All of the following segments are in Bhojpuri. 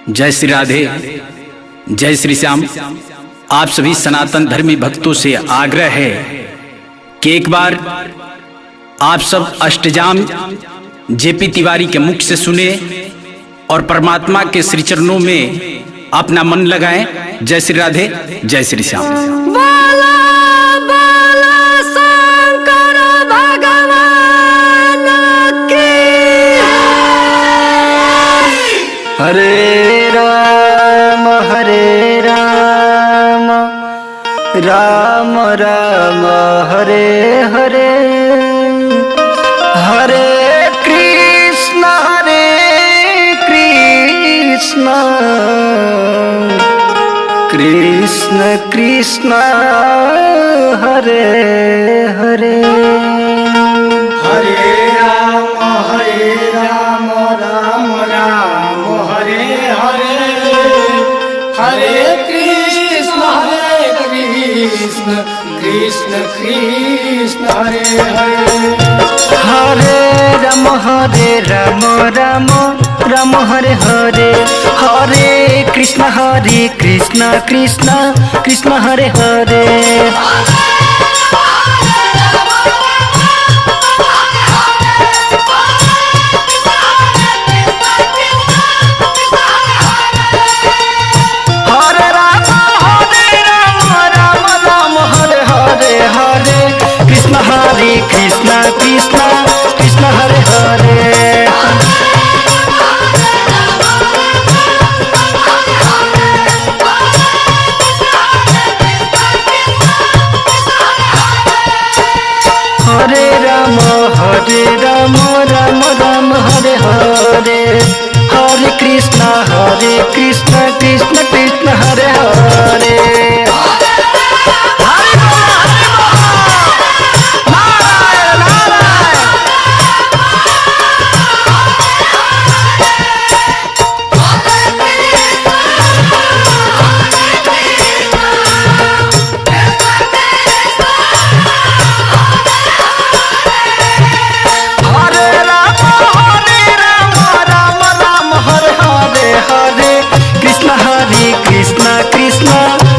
जय श्री राधे, जय श्री श्याम। आप सभी सनातन धर्मी भक्तों से आग्रह है कि एक बार आप सब अष्टजाम जेपी तिवारी के मुख से सुने और परमात्मा के श्री चरणों में अपना मन लगाएं। जय श्री राधे, जय श्री श्याम। हरे राम राम राम हरे हरे, हरे कृष्ण कृष्ण कृष्ण हरे हरे, हरे राम राम राम हरे हरे, हरे कृष्ण कृष्ण कृष्ण हरे हरे, हरे राम राम राम हरे हरे, हरे कृष्ण कृष्ण कृष्ण हरे हरे, कृष्ण कृष्ण कृष्ण हरे हरे, हरे राम राम राम हरे हरे, हरे कृष्ण कृष्ण कृष्ण हरे हरे,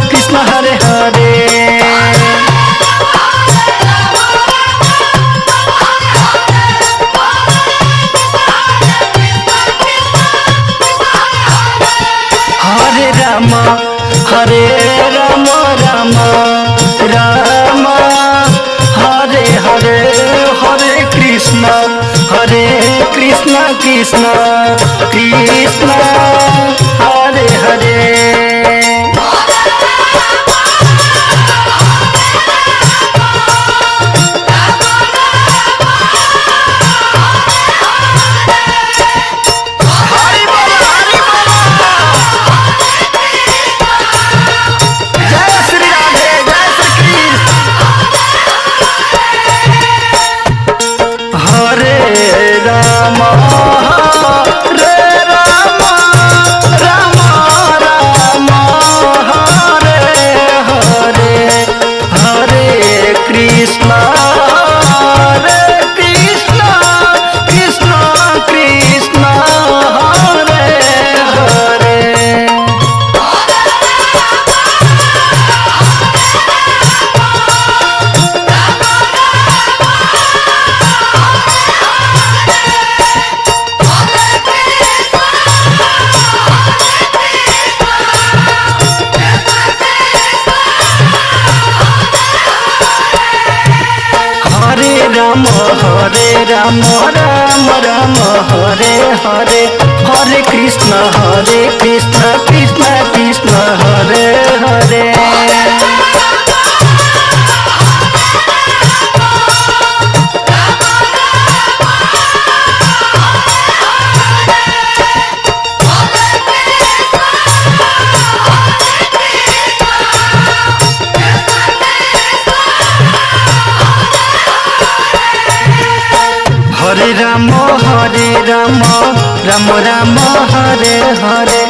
कृष्ण हरे हरे, हरे राम राम राम हरे हरे, हरे कृष्ण कृष्ण कृष्ण हरे हरे, हरे राम हरे हरे, हरे कृष्ण कृष्ण कृष्ण हरे हरे, हरे राम राम राम हरे हरे,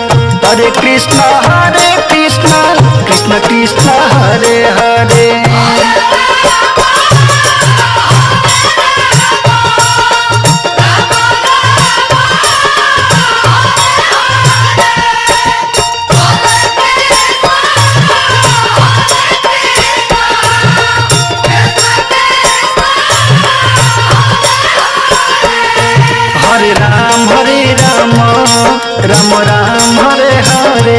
हरे कृष्ण कृष्ण कृष्ण हरे हरे, राम राम हरे हरे,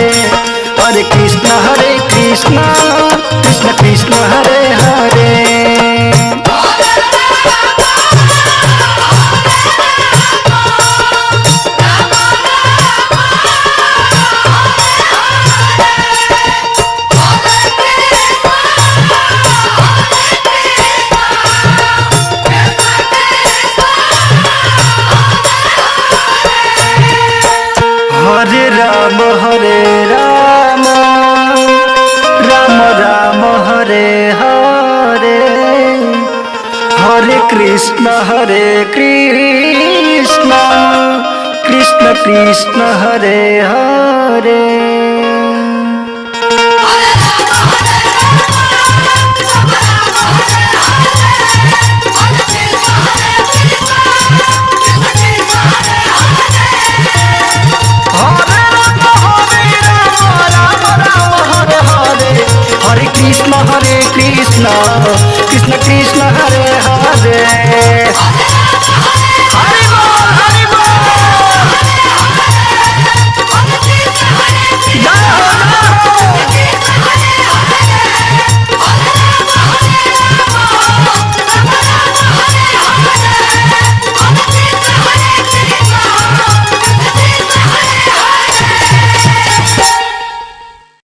हरे कृष्ण कृष्ण कृष्ण हरे हरे। हरे राम राम राम हरे हरे, हरे कृष्ण कृष्ण कृष्ण हरे हरे। हरे कृष्ण कृष्ण कृष्ण हरे हरे।